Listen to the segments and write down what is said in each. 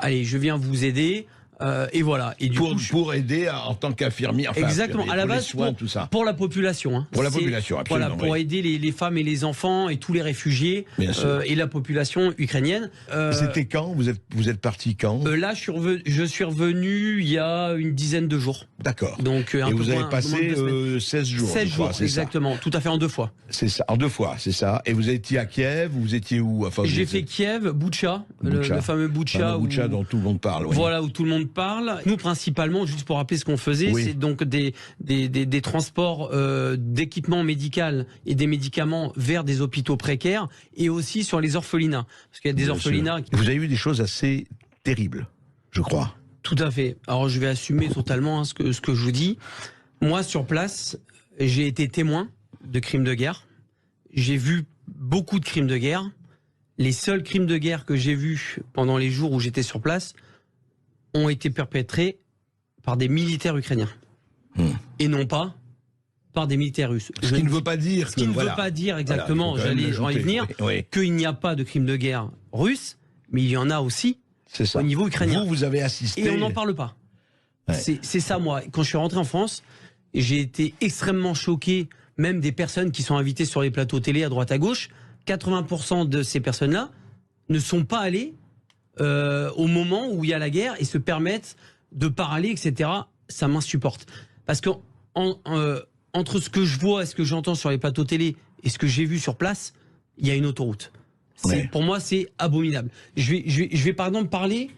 allez, je viens vous aider. Et voilà. Et du coup, pour aider en tant qu'infirmier. Enfin, exactement. À la base, soins, tout ça. Pour la population. Hein. Pour la population, absolument. Voilà, pour aider les femmes et les enfants et tous les réfugiés et la population ukrainienne. C'était quand vous êtes parti quand là, je suis revenu il y a une dizaine de jours. D'accord. Donc, et vous avez passé 16 jours. 16 jours, exactement. Ça. Tout à fait, en 2 fois. C'est ça, en 2 fois, c'est ça. Et vous étiez à Kiev, vous étiez où? Enfin, j'ai fait Kiev, Butcha, le fameux Butcha. Butcha dont tout le monde parle. Oui. Voilà, où tout le monde parle. Nous, principalement, juste pour rappeler ce qu'on faisait, c'est donc des transports d'équipements médicaux et des médicaments vers des hôpitaux précaires et aussi sur les orphelinats. Parce qu'il y a des orphelinats... Vous avez eu des choses assez terribles, je crois. Tout à fait. Alors, je vais assumer totalement ce que je vous dis. Moi, sur place, j'ai été témoin de crimes de guerre. J'ai vu beaucoup de crimes de guerre. Les seuls crimes de guerre que j'ai vus pendant les jours où j'étais sur place ont été perpétrés par des militaires ukrainiens. Et non pas par des militaires russes. Ce qui ne veut pas dire... Ce qui ne veut pas dire exactement, j'allais y venir, qu'il n'y a pas de crimes de guerre russes, mais il y en a aussi au niveau ukrainien. Vous avez assisté... Et on n'en parle pas. Ouais. C'est ça, moi. Quand je suis rentré en France, j'ai été extrêmement choqué, même des personnes qui sont invitées sur les plateaux télé à droite à gauche. 80% de ces personnes-là ne sont pas allées au moment où il y a la guerre et se permettent de parler, etc. Ça m'insupporte. Parce que entre ce que je vois et ce que j'entends sur les plateaux télé et ce que j'ai vu sur place, il y a une autoroute. Pour moi, c'est abominable. Je vais par exemple parler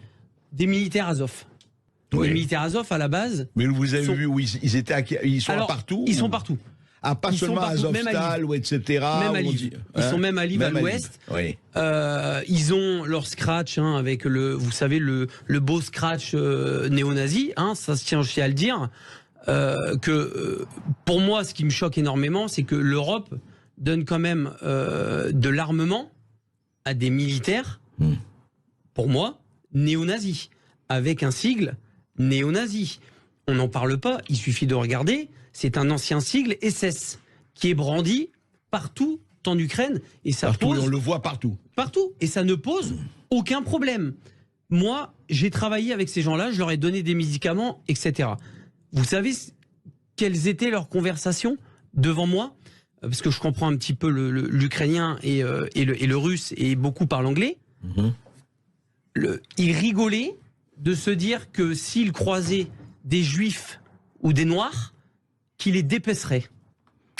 des militaires Azov. Les militaires Azov, à la base... Mais vous avez vu où ils sont partout? Ils sont partout. Ah, pas seulement à Azovstal, ou etc. Même à Lviv. Ils sont même à Lviv, à l'ouest. Oui. Ils ont leur scratch avec vous savez, le beau scratch néo-nazi. Ça se tient aussi à le dire. Pour moi, ce qui me choque énormément, c'est que l'Europe donne quand même de l'armement à des militaires, pour moi, néo-nazis, avec un sigle néo-nazi. On n'en parle pas, il suffit de regarder. C'est un ancien sigle SS qui est brandi partout en Ukraine et ça partout, pose... on le voit partout. Partout, et ça ne pose aucun problème. Moi, j'ai travaillé avec ces gens-là, je leur ai donné des médicaments, etc. Vous savez quelles étaient leurs conversations devant moi? Parce que je comprends un petit peu l'ukrainien et le russe et beaucoup parlent anglais. Ils rigolaient de se dire que s'ils croisaient des juifs ou des noirs, qui les dépeceraient.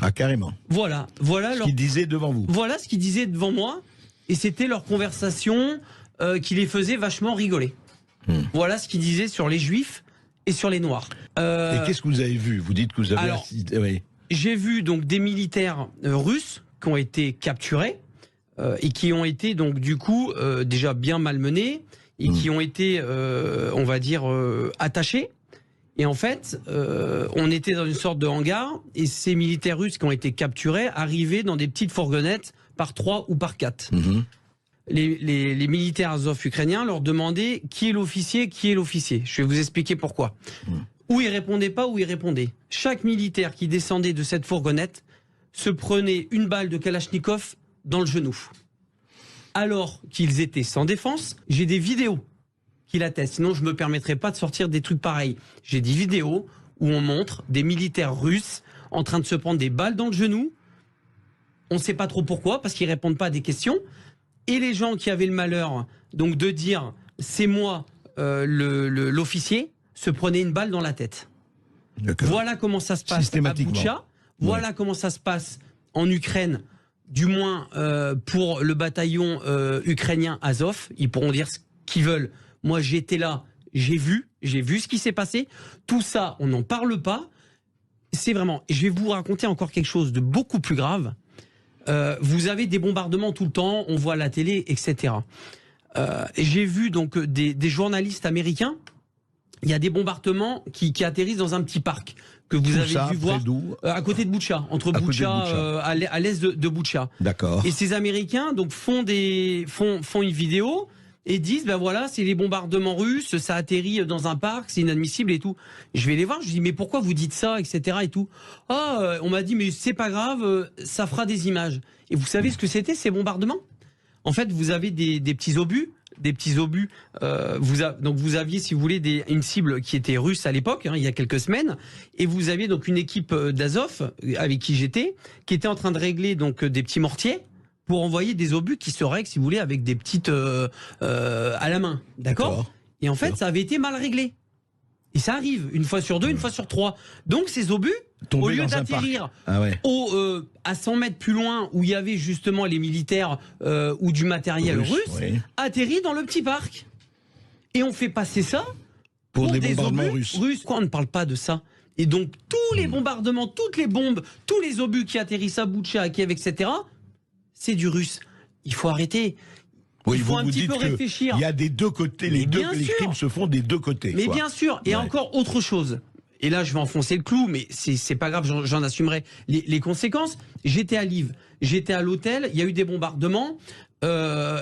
Ah, carrément. Voilà ce qu'ils disaient devant vous. Voilà ce qu'ils disaient devant moi, et c'était leur conversation qui les faisait vachement rigoler. Voilà ce qu'ils disaient sur les juifs et sur les noirs. Et qu'est-ce que vous avez vu? Vous dites que vous avez assisté. J'ai vu donc des militaires russes qui ont été capturés et qui ont été donc du coup déjà bien malmenés et qui ont été, on va dire, attachés. Et en fait, on était dans une sorte de hangar et ces militaires russes qui ont été capturés arrivaient dans des petites fourgonnettes par 3 ou par 4. Les militaires Azov ukrainiens leur demandaient qui est l'officier, qui est l'officier. Je vais vous expliquer pourquoi. Ou ils répondaient pas, ou ils répondaient. Chaque militaire qui descendait de cette fourgonnette se prenait une balle de Kalachnikov dans le genou. Alors qu'ils étaient sans défense, j'ai des vidéos qui l'attestent. Sinon, je me permettrais pas de sortir des trucs pareils. J'ai des vidéos où on montre des militaires russes en train de se prendre des balles dans le genou. On ne sait pas trop pourquoi, parce qu'ils répondent pas à des questions. Et les gens qui avaient le malheur donc de dire c'est moi l'officier, se prenaient une balle dans la tête. Voilà comment ça se passe à Butcha. Voilà comment ça se passe en Ukraine, du moins pour le bataillon ukrainien Azov. Ils pourront dire ce qu'ils veulent. Moi, j'étais là, j'ai vu ce qui s'est passé. Tout ça, on n'en parle pas. C'est vraiment... Je vais vous raconter encore quelque chose de beaucoup plus grave. Vous avez des bombardements tout le temps, on voit la télé, etc. J'ai vu donc des journalistes américains. Il y a des bombardements qui atterrissent dans un petit parc que vous avez dû voir à côté de Butcha, entre Butcha, à l'est de Butcha. D'accord. Et ces Américains donc font une vidéo et disent ben voilà, c'est les bombardements russes, ça atterrit dans un parc, c'est inadmissible et tout. Je vais les voir, je dis mais pourquoi vous dites ça, etc. et tout. On m'a dit mais c'est pas grave, ça fera des images. Et vous savez ce que c'était ces bombardements? En fait, vous avez des petits obus des petits obus. Donc vous aviez, si vous voulez, une cible qui était russe à l'époque, il y a quelques semaines, et vous aviez donc une équipe d'Azov avec qui j'étais, qui était en train de régler donc des petits mortiers pour envoyer des obus qui se règlent, si vous voulez, avec des petites à la main, d'accord. Et en fait, ça avait été mal réglé. Et ça arrive une fois sur 2, une fois sur 3. Donc ces obus, au lieu d'atterrir à 100 mètres plus loin où il y avait justement les militaires ou du matériel russe, atterrit dans le petit parc. Et on fait passer ça pour des bombardements russes. Pourquoi on ne parle pas de ça? Et donc tous les bombardements, toutes les bombes, tous les obus qui atterrissent à Boutcha, à Kiev, etc., c'est du russe. Il faut arrêter. Oui, il faut un petit peu réfléchir. Il y a des deux côtés, les crimes se font des deux côtés. Mais bien sûr, et encore autre chose. Et là, je vais enfoncer le clou, mais c'est pas grave, j'en assumerai les conséquences. J'étais à Lviv, j'étais à l'hôtel, il y a eu des bombardements.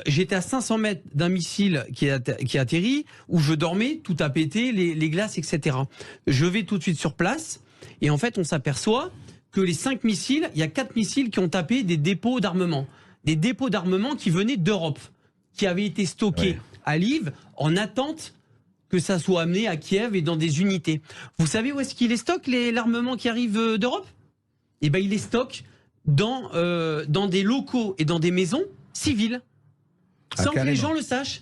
J'étais à 500 mètres d'un missile qui a atterri, où je dormais, tout a pété, les glaces, etc. Je vais tout de suite sur place, et en fait, on s'aperçoit que les 5 missiles, il y a 4 missiles qui ont tapé des dépôts d'armement. Des dépôts d'armement qui venaient d'Europe, qui avaient été stockés à Lviv en attente que ça soit amené à Kiev et dans des unités. Vous savez où est-ce qu'il les stocke, l'armement qui arrive d'Europe? Eh ben, il les stocke dans des locaux et dans des maisons civiles, sans que les gens le sachent.